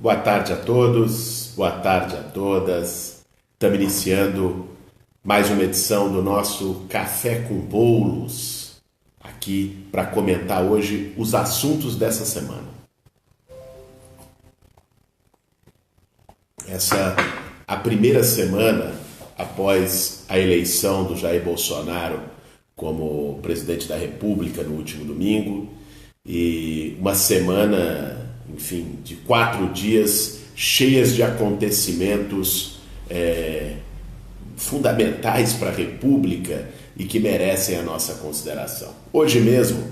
Boa tarde a todos, boa tarde a todas. Estamos iniciando mais uma edição do nosso Café com Bolos, aqui para comentar hoje os assuntos dessa semana. Essa a primeira semana após a eleição do Jair Bolsonaro como presidente da República no último domingo e uma semana, enfim, de 4 dias cheias de acontecimentos fundamentais para a República e que merecem a nossa consideração. Hoje mesmo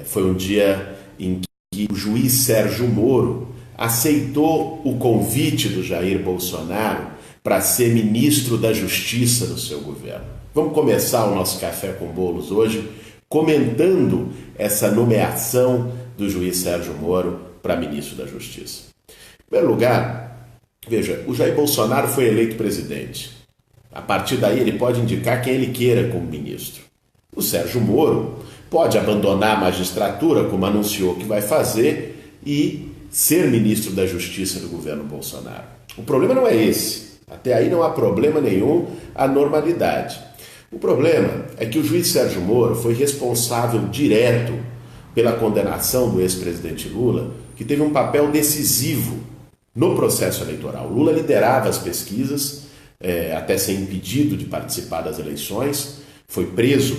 foi um dia em que o juiz Sérgio Moro aceitou o convite do Jair Bolsonaro para ser ministro da Justiça do seu governo. Vamos começar o nosso Café com Bolos hoje comentando essa nomeação do juiz Sérgio Moro para ministro da Justiça. Em primeiro lugar, veja, o Jair Bolsonaro foi eleito presidente. A partir daí ele pode indicar quem ele queira como ministro. O Sérgio Moro pode abandonar a magistratura, como anunciou que vai fazer, e ser ministro da Justiça do governo Bolsonaro. O problema não é esse. Até aí não há problema nenhum, a normalidade. O problema é que o juiz Sérgio Moro foi responsável direto pela condenação do ex-presidente Lula, que teve um papel decisivo no processo eleitoral. Lula liderava as pesquisas, até ser impedido de participar das eleições, foi preso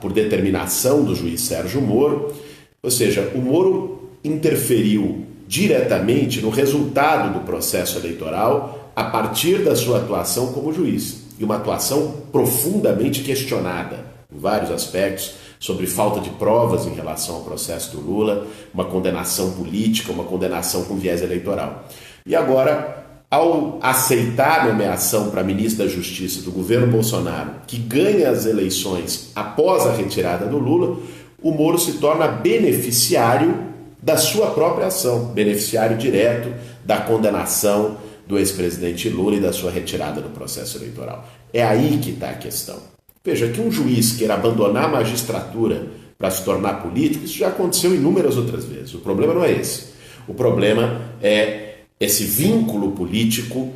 por determinação do juiz Sérgio Moro, ou seja, o Moro interferiu diretamente no resultado do processo eleitoral a partir da sua atuação como juiz, e uma atuação profundamente questionada em vários aspectos, sobre falta de provas em relação ao processo do Lula, uma condenação política, uma condenação com viés eleitoral. E agora, ao aceitar a nomeação para ministro da Justiça do governo Bolsonaro, que ganha as eleições após a retirada do Lula, o Moro se torna beneficiário da sua própria ação, beneficiário direto da condenação do ex-presidente Lula e da sua retirada do processo eleitoral. É aí que está a questão. Veja, que um juiz queira abandonar a magistratura para se tornar político, isso já aconteceu inúmeras outras vezes. O problema não é esse. O problema é esse vínculo político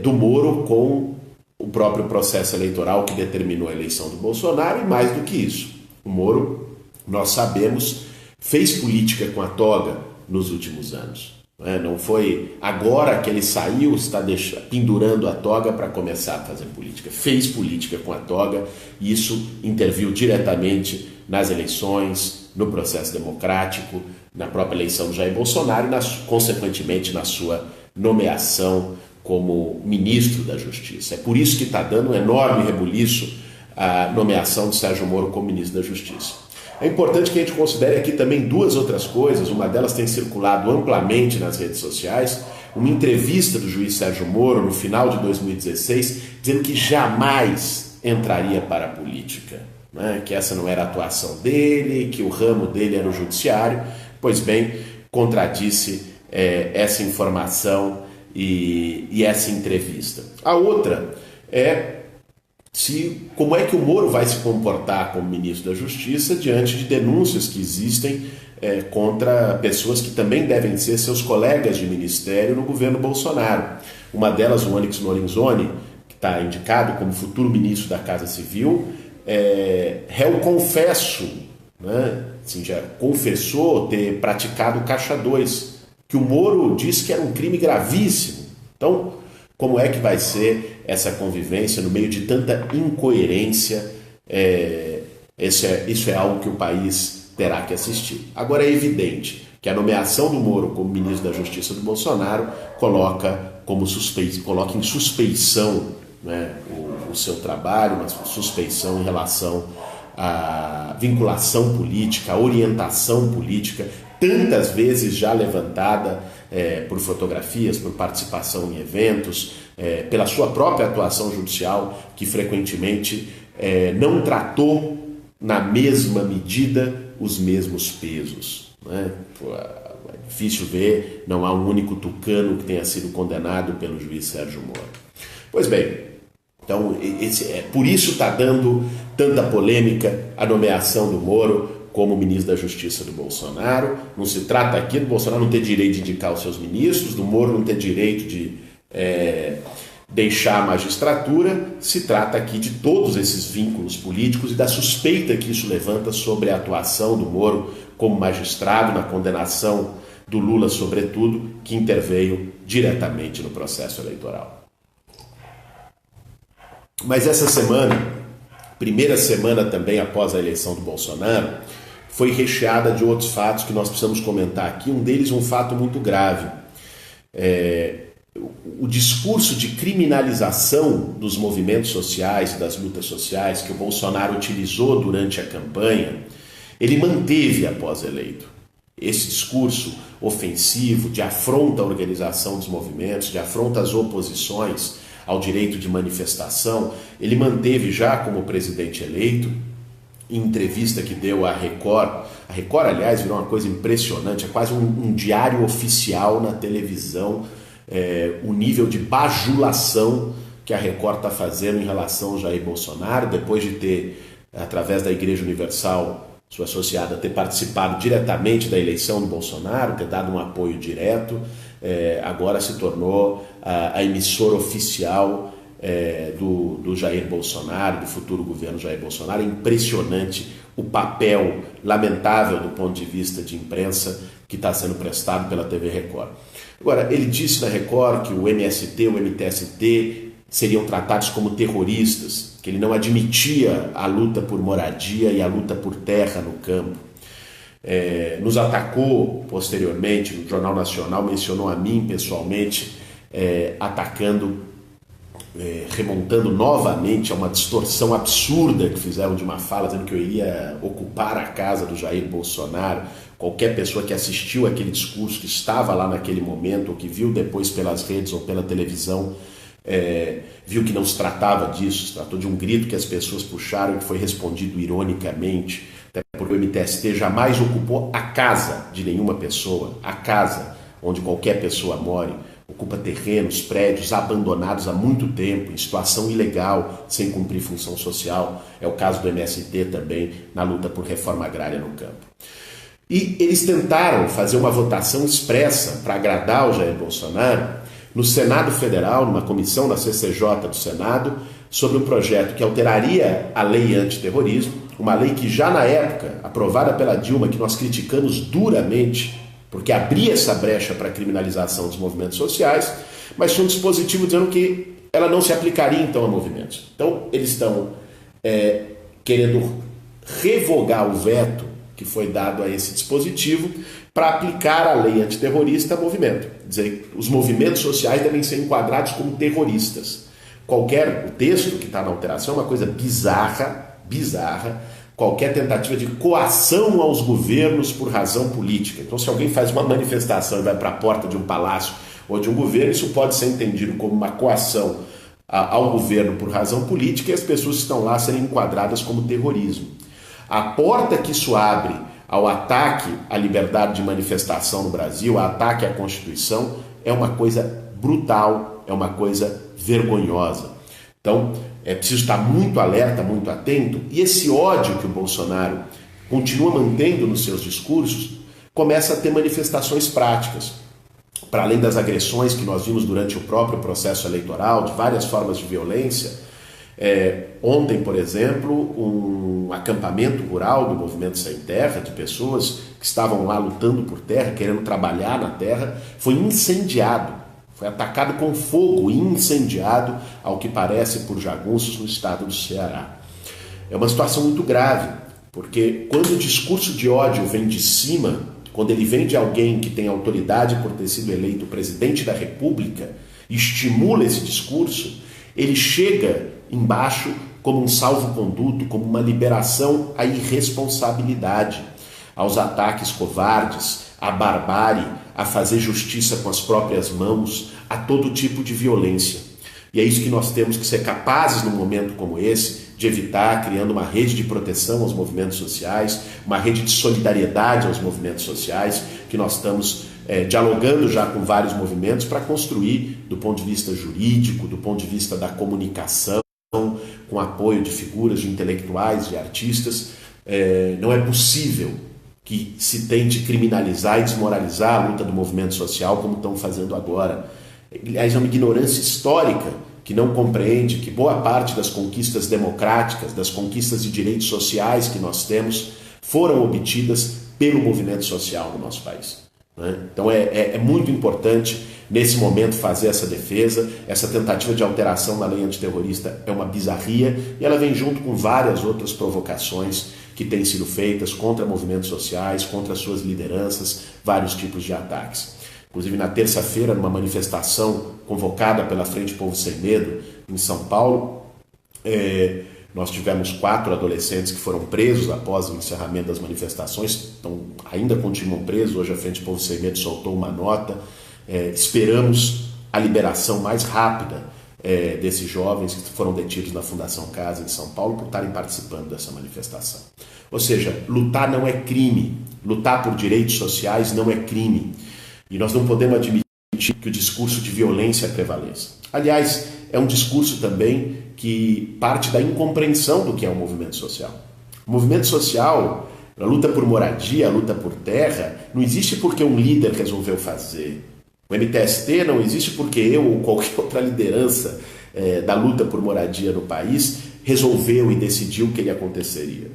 do Moro com o próprio processo eleitoral que determinou a eleição do Bolsonaro, e mais do que isso. O Moro, nós sabemos, fez política com a toga nos últimos anos. Não foi agora que ele saiu, está pendurando a toga para começar a fazer política. Fez política com a toga e isso interviu diretamente nas eleições, no processo democrático, na própria eleição do Jair Bolsonaro e, consequentemente, na sua nomeação como ministro da Justiça. É por isso que está dando um enorme rebuliço a nomeação de Sérgio Moro como ministro da Justiça. É importante que a gente considere aqui também duas outras coisas. Uma delas tem circulado amplamente nas redes sociais, uma entrevista do juiz Sérgio Moro no final de 2016, dizendo que jamais entraria para a política, né? Que essa não era a atuação dele, que o ramo dele era o judiciário. Pois bem, contradisse essa informação e essa entrevista. A outra é como é que o Moro vai se comportar como ministro da Justiça diante de denúncias que existem contra pessoas que também devem ser seus colegas de ministério no governo Bolsonaro. Uma delas, o Onyx Lorenzoni, que está indicado como futuro ministro da Casa Civil, réu confesso, né? Assim, já confessou ter praticado Caixa 2, que o Moro disse que era um crime gravíssimo. Então, como é que vai ser essa convivência no meio de tanta incoerência? Isso é algo que o país terá que assistir. Agora, é evidente que a nomeação do Moro como ministro da Justiça do Bolsonaro coloca em suspeição, né, o seu trabalho, uma suspeição em relação à vinculação política, à orientação política, tantas vezes já levantada por fotografias, por participação em eventos, pela sua própria atuação judicial, que frequentemente não tratou na mesma medida os mesmos pesos, né? É difícil ver, não há um único tucano que tenha sido condenado pelo juiz Sérgio Moro. Pois bem, então por isso está dando tanta polêmica a nomeação do Moro como ministro da Justiça do Bolsonaro. Não se trata aqui do Bolsonaro não ter direito de indicar os seus ministros, do Moro não ter direito de deixar a magistratura. Se trata aqui de todos esses vínculos políticos e da suspeita que isso levanta sobre a atuação do Moro como magistrado na condenação do Lula, sobretudo, que interveio diretamente no processo eleitoral. Mas essa semana, primeira semana também após a eleição do Bolsonaro, foi recheada de outros fatos que nós precisamos comentar aqui. Um deles um fato muito grave. O discurso de criminalização dos movimentos sociais e das lutas sociais que o Bolsonaro utilizou durante a campanha, ele manteve após eleito. Esse discurso ofensivo de afronta à organização dos movimentos, de afronta às oposições ao direito de manifestação, ele manteve já como presidente eleito. Em entrevista que deu à Record, a Record, aliás, virou uma coisa impressionante, é quase um diário oficial na televisão, o nível de bajulação que a Record está fazendo em relação ao Jair Bolsonaro, depois de ter, através da Igreja Universal, sua associada, ter participado diretamente da eleição do Bolsonaro, ter dado um apoio direto, agora se tornou a emissora oficial do Jair Bolsonaro, do futuro governo Jair Bolsonaro. É impressionante o papel lamentável do ponto de vista de imprensa que está sendo prestado pela TV Record. Agora, ele disse na Record que o MST, o MTST seriam tratados como terroristas, que ele não admitia a luta por moradia e a luta por terra no campo. Nos atacou posteriormente no Jornal Nacional, mencionou a mim pessoalmente, atacando, remontando novamente a uma distorção absurda que fizeram de uma fala, dizendo que eu iria ocupar a casa do Jair Bolsonaro. Qualquer pessoa que assistiu aquele discurso, que estava lá naquele momento, ou que viu depois pelas redes ou pela televisão, viu que não se tratava disso, se tratou de um grito que as pessoas puxaram e que foi respondido ironicamente, até porque o MTST jamais ocupou a casa de nenhuma pessoa, a casa onde qualquer pessoa more, ocupa terrenos, prédios abandonados há muito tempo, em situação ilegal, sem cumprir função social. É o caso do MST também, na luta por reforma agrária no campo. E eles tentaram fazer uma votação expressa para agradar o Jair Bolsonaro no Senado Federal, numa comissão da CCJ do Senado, sobre um projeto que alteraria a lei antiterrorismo, uma lei que já na época, aprovada pela Dilma, que nós criticamos duramente, porque abria essa brecha para a criminalização dos movimentos sociais, mas tinha um dispositivo dizendo que ela não se aplicaria então a movimentos. Então eles estão querendo revogar o veto que foi dado a esse dispositivo para aplicar a lei antiterrorista a movimento. Quer dizer, os movimentos sociais devem ser enquadrados como terroristas. O texto que está na alteração é uma coisa bizarra, qualquer tentativa de coação aos governos por razão política. Então, se alguém faz uma manifestação e vai para a porta de um palácio ou de um governo, isso pode ser entendido como uma coação ao governo por razão política e as pessoas que estão lá serem enquadradas como terrorismo. A porta que isso abre ao ataque à liberdade de manifestação no Brasil, ao ataque à Constituição, é uma coisa brutal, é uma coisa vergonhosa. Então, é preciso estar muito alerta, muito atento, e esse ódio que o Bolsonaro continua mantendo nos seus discursos começa a ter manifestações práticas. Para além das agressões que nós vimos durante o próprio processo eleitoral, de várias formas de violência, ontem, por exemplo, um acampamento rural do Movimento Sem Terra, de pessoas que estavam lá lutando por terra, querendo trabalhar na terra, foi incendiado, foi atacado com fogo e incendiado, ao que parece, por jagunços no estado do Ceará. É uma situação muito grave, porque quando o discurso de ódio vem de cima, quando ele vem de alguém que tem autoridade por ter sido eleito presidente da República, e estimula esse discurso, ele chega embaixo como um salvo-conduto, como uma liberação à irresponsabilidade, aos ataques covardes, à barbárie, a fazer justiça com as próprias mãos, a todo tipo de violência. E é isso que nós temos que ser capazes, num momento como esse, de evitar, criando uma rede de proteção aos movimentos sociais, uma rede de solidariedade aos movimentos sociais, que nós estamos dialogando já com vários movimentos para construir, do ponto de vista jurídico, do ponto de vista da comunicação, com apoio de figuras, de intelectuais, de artistas, Não é possível que se tente criminalizar e desmoralizar a luta do movimento social como estão fazendo agora. Aliás, é uma ignorância histórica que não compreende que boa parte das conquistas democráticas, das conquistas de direitos sociais que nós temos, foram obtidas pelo movimento social no nosso país. Então é muito importante nesse momento fazer essa defesa. Essa tentativa de alteração na lei antiterrorista é uma bizarria e ela vem junto com várias outras provocações que têm sido feitas contra movimentos sociais, contra suas lideranças, vários tipos de ataques. Inclusive na terça-feira, numa manifestação convocada pela Frente Povo Sem Medo em São Paulo, nós tivemos 4 adolescentes que foram presos após o encerramento das manifestações, então ainda continuam presos. Hoje a Frente Povo Sem Medo soltou uma nota. Esperamos a liberação mais rápida desses jovens que foram detidos na Fundação Casa em São Paulo por estarem participando dessa manifestação. Ou seja, lutar não é crime, lutar por direitos sociais não é crime, e nós não podemos admitir que o discurso de violência prevaleça. Aliás, é um discurso também que parte da incompreensão do que é um movimento social. O movimento social, a luta por moradia, a luta por terra, não existe porque um líder resolveu fazer. O MTST não existe porque eu ou qualquer outra liderança da luta por moradia no país resolveu e decidiu que ele aconteceria.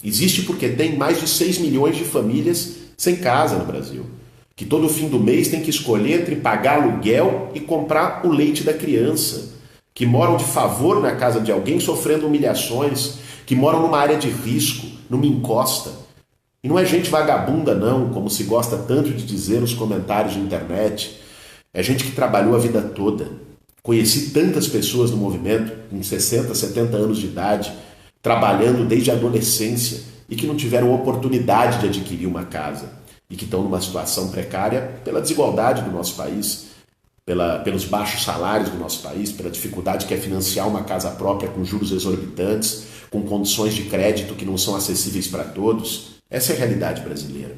Existe porque tem mais de 6 milhões de famílias sem casa no Brasil, que todo fim do mês tem que escolher entre pagar aluguel e comprar o leite da criança, que moram de favor na casa de alguém sofrendo humilhações, que moram numa área de risco, numa encosta. E não é gente vagabunda não, como se gosta tanto de dizer nos comentários de internet. É gente que trabalhou a vida toda. Conheci tantas pessoas no movimento, com 60, 70 anos de idade, trabalhando desde a adolescência e que não tiveram oportunidade de adquirir uma casa e que estão numa situação precária pela desigualdade do nosso país, pelos baixos salários do nosso país, pela dificuldade que é financiar uma casa própria com juros exorbitantes, com condições de crédito que não são acessíveis para todos. Essa é a realidade brasileira.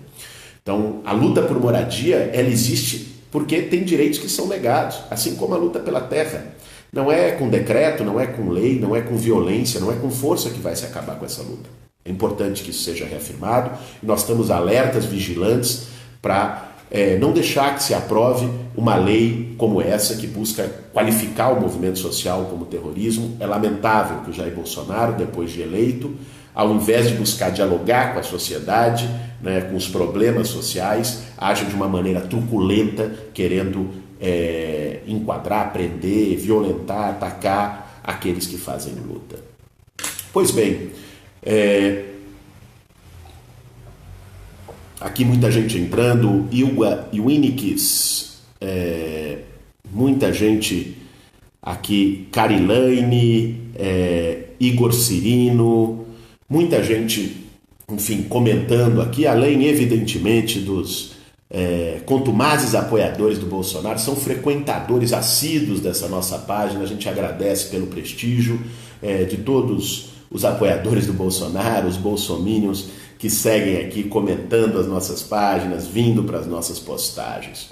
Então, a luta por moradia, ela existe porque tem direitos que são negados, assim como a luta pela terra. Não é com decreto, não é com lei, não é com violência, não é com força que vai se acabar com essa luta. É importante que isso seja reafirmado e nós estamos alertas, vigilantes, para não deixar que se aprove uma lei como essa que busca qualificar o movimento social como terrorismo. É lamentável que o Jair Bolsonaro, depois de eleito, ao invés de buscar dialogar com a sociedade, com os problemas sociais, age de uma maneira truculenta, querendo enquadrar, prender, violentar, atacar aqueles que fazem luta. Pois bem, aqui muita gente entrando, Ilga Winikis, muita gente aqui, Carilane, Igor Cirino, muita gente, enfim, comentando aqui, além evidentemente dos contumazes apoiadores do Bolsonaro, são frequentadores assíduos dessa nossa página. A gente agradece pelo prestígio de todos os apoiadores do Bolsonaro, os bolsominions que seguem aqui comentando as nossas páginas, vindo para as nossas postagens.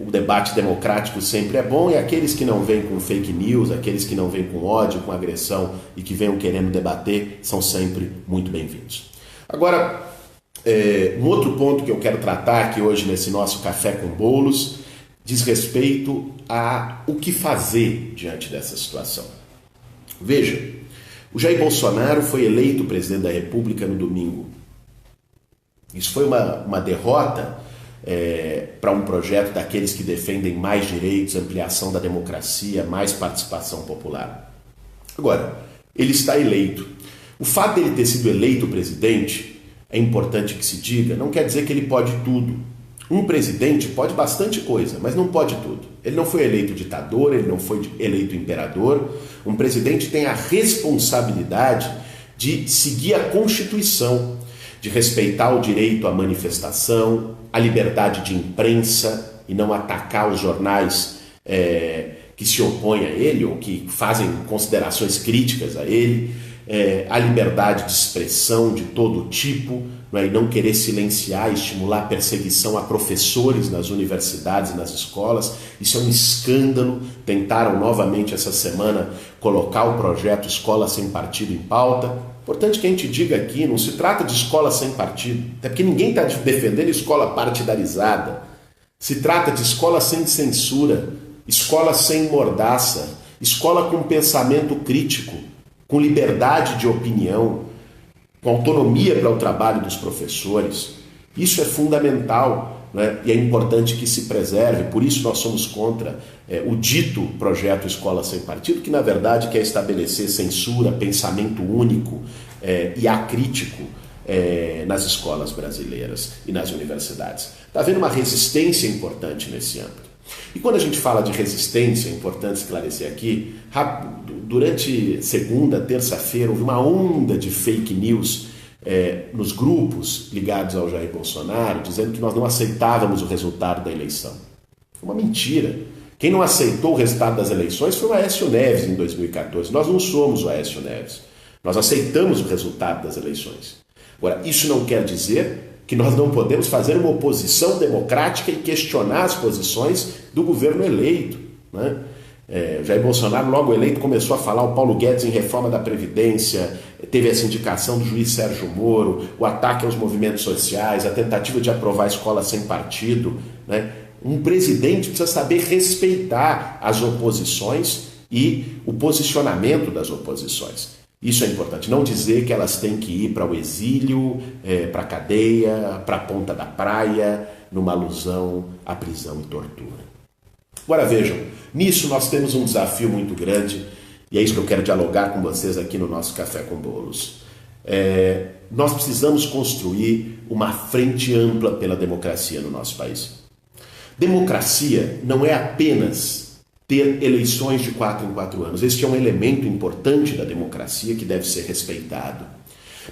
O debate democrático sempre é bom, e aqueles que não vêm com fake news, aqueles que não vêm com ódio, com agressão e que venham querendo debater, são sempre muito bem-vindos. Agora, um outro ponto que eu quero tratar aqui hoje nesse nosso Café com Bolos diz respeito a o que fazer diante dessa situação. Veja, o Jair Bolsonaro foi eleito presidente da República no domingo. Isso foi uma derrota para um projeto daqueles que defendem mais direitos, ampliação da democracia, mais participação popular. Agora, ele está eleito. O fato dele ter sido eleito presidente, é importante que se diga, não quer dizer que ele pode tudo. Um presidente pode bastante coisa, mas não pode tudo. Ele não foi eleito ditador, ele não foi eleito imperador. Um presidente tem a responsabilidade de seguir a Constituição, de respeitar o direito à manifestação, a liberdade de imprensa e não atacar os jornais que se opõem a ele ou que fazem considerações críticas a ele, a liberdade de expressão de todo tipo, e não querer silenciar e estimular a perseguição a professores nas universidades e nas escolas. Isso é um escândalo. Tentaram novamente essa semana colocar o projeto Escola Sem Partido em pauta. Importante que a gente diga aqui, não se trata de escola sem partido, até porque ninguém está defendendo escola partidarizada. Se trata de escola sem censura, escola sem mordaça, escola com pensamento crítico, com liberdade de opinião, com autonomia para o trabalho dos professores. Isso é fundamental, né? E é importante que se preserve, por isso nós somos contra o dito projeto Escola Sem Partido, que na verdade quer estabelecer censura, pensamento único e acrítico nas escolas brasileiras e nas universidades. Está havendo uma resistência importante nesse âmbito. E quando a gente fala de resistência, é importante esclarecer aqui, durante segunda, terça-feira, houve uma onda de fake news nos grupos ligados ao Jair Bolsonaro, dizendo que nós não aceitávamos o resultado da eleição. Foi uma mentira. Quem não aceitou o resultado das eleições foi o Aécio Neves em 2014. Nós não somos o Aécio Neves. Nós aceitamos o resultado das eleições. Agora, isso não quer dizer que nós não podemos fazer uma oposição democrática e questionar as posições do governo eleito, né? Jair Bolsonaro, logo eleito, começou a falar o Paulo Guedes em reforma da Previdência, teve essa indicação do juiz Sérgio Moro, o ataque aos movimentos sociais, a tentativa de aprovar a escola sem partido, né? Um presidente precisa saber respeitar as oposições e o posicionamento das oposições. Isso é importante, não dizer que elas têm que ir para o exílio, para a cadeia, para a ponta da praia, numa alusão à prisão e tortura. Agora vejam, nisso nós temos um desafio muito grande, e é isso que eu quero dialogar com vocês aqui no nosso Café com Bolos. Nós precisamos construir uma frente ampla pela democracia no nosso país. Democracia não é apenas ter eleições de 4 em 4 anos. Este é um elemento importante da democracia que deve ser respeitado.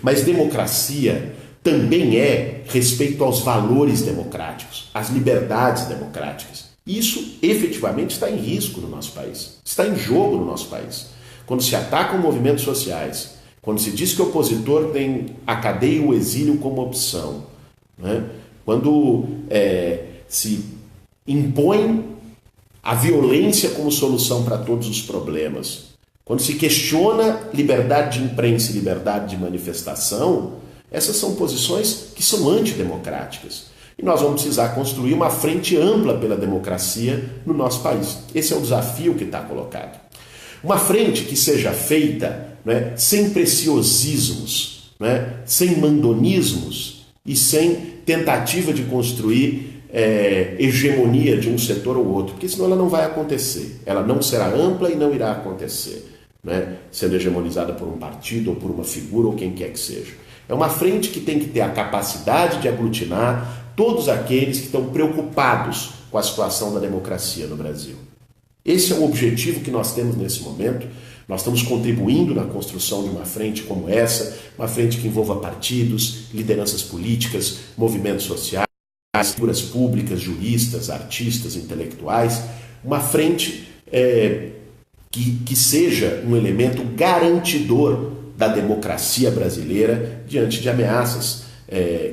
Mas democracia também é respeito aos valores democráticos, às liberdades democráticas. Isso efetivamente está em risco no nosso país, está em jogo no nosso país. Quando se atacam movimentos sociais, quando se diz que o opositor tem a cadeia e o exílio como opção, né? Quando se impõe a violência como solução para todos os problemas, quando se questiona liberdade de imprensa e liberdade de manifestação, essas são posições que são antidemocráticas. E nós vamos precisar construir uma frente ampla pela democracia no nosso país. Esse é o desafio que está colocado. Uma frente que seja feita, né, sem preciosismos, né, sem mandonismos e sem tentativa de construir hegemonia de um setor ou outro, porque senão ela não vai acontecer. Ela não será ampla e não irá acontecer, né, sendo hegemonizada por um partido ou por uma figura ou quem quer que seja. É uma frente que tem que ter a capacidade de aglutinar todos aqueles que estão preocupados com a situação da democracia no Brasil. Esse é o objetivo que nós temos nesse momento. Nós estamos contribuindo na construção de uma frente como essa, uma frente que envolva partidos, lideranças políticas, movimentos sociais, figuras públicas, juristas, artistas, intelectuais, uma frente que seja um elemento garantidor da democracia brasileira diante de ameaças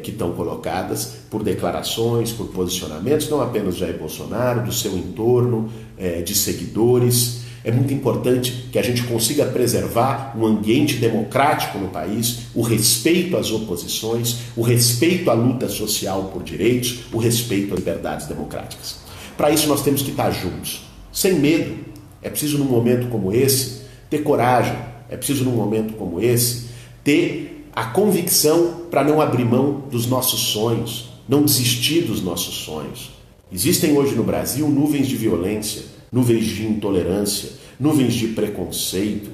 que estão colocadas por declarações, por posicionamentos, não apenas de Jair Bolsonaro, do seu entorno, de seguidores. É muito importante que a gente consiga preservar um ambiente democrático no país, o respeito às oposições, o respeito à luta social por direitos, o respeito às liberdades democráticas. Para isso nós temos que estar juntos, sem medo. É preciso num momento como esse ter coragem, é preciso num momento como esse ter a convicção para não abrir mão dos nossos sonhos, não desistir dos nossos sonhos. Existem hoje no Brasil nuvens de violência, nuvens de intolerância, nuvens de preconceito.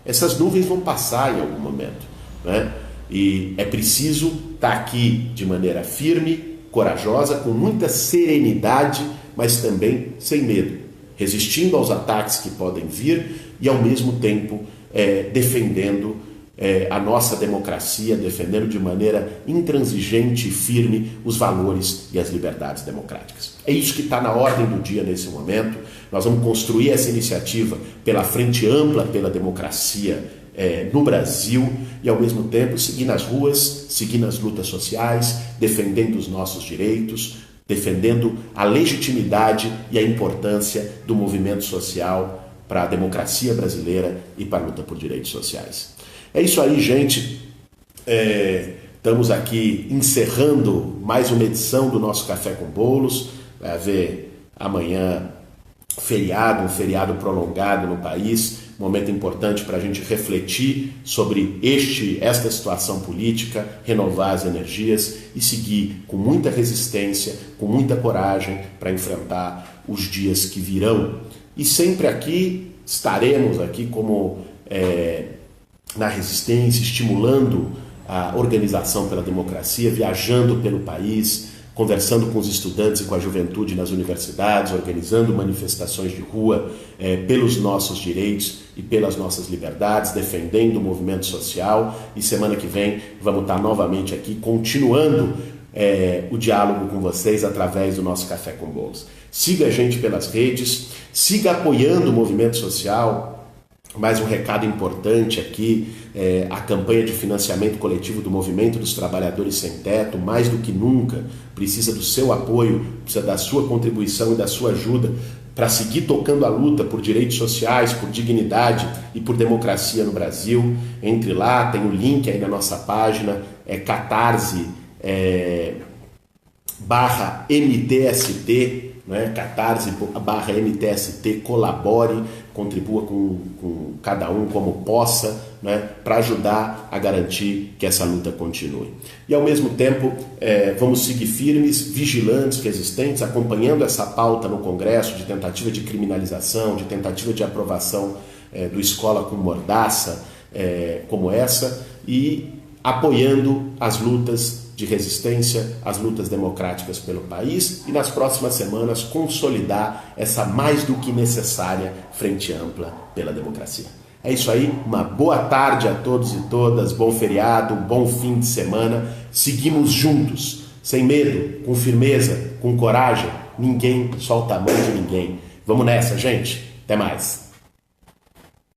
Essas nuvens vão passar em algum momento, né? E é preciso estar aqui de maneira firme, corajosa, com muita serenidade, mas também sem medo, resistindo aos ataques que podem vir e ao mesmo tempo defendendo a nossa democracia, defendendo de maneira intransigente e firme os valores e as liberdades democráticas. É isso que está na ordem do dia nesse momento. Nós vamos construir essa iniciativa pela frente ampla pela democracia no Brasil e, ao mesmo tempo, seguir nas ruas, seguir nas lutas sociais, defendendo os nossos direitos, defendendo a legitimidade e a importância do movimento social para a democracia brasileira e para a luta por direitos sociais. É isso aí, gente. Estamos aqui encerrando mais uma edição do nosso Café com Bolos. Vai haver amanhã um feriado prolongado no país, momento importante para a gente refletir sobre esta situação política, renovar as energias e seguir com muita resistência, com muita coragem para enfrentar os dias que virão. E sempre aqui, estaremos aqui como na resistência, estimulando a organização pela democracia, viajando pelo país, conversando com os estudantes e com a juventude nas universidades, organizando manifestações de rua pelos nossos direitos e pelas nossas liberdades, defendendo o movimento social. E semana que vem vamos estar novamente aqui, continuando o diálogo com vocês através do nosso Café com Bolos. Siga a gente pelas redes, siga apoiando o movimento social. Mais um recado importante aqui, a campanha de financiamento coletivo do Movimento dos Trabalhadores Sem Teto, mais do que nunca, precisa do seu apoio, precisa da sua contribuição e da sua ajuda para seguir tocando a luta por direitos sociais, por dignidade e por democracia no Brasil. Entre lá, tem o link aí na nossa página, catarse/MTST, catarse/MTST, colabore, contribua com cada um como possa, para ajudar a garantir que essa luta continue. E ao mesmo tempo, vamos seguir firmes, vigilantes, resistentes, acompanhando essa pauta no Congresso de tentativa de criminalização, de tentativa de aprovação do Escola com Mordaça, como essa, e apoiando as lutas de resistência, as lutas democráticas pelo país e nas próximas semanas consolidar essa mais do que necessária frente ampla pela democracia. É isso aí, uma boa tarde a todos e todas, bom feriado, bom fim de semana, seguimos juntos, sem medo, com firmeza, com coragem, ninguém solta a mão de ninguém. Vamos nessa, gente, até mais.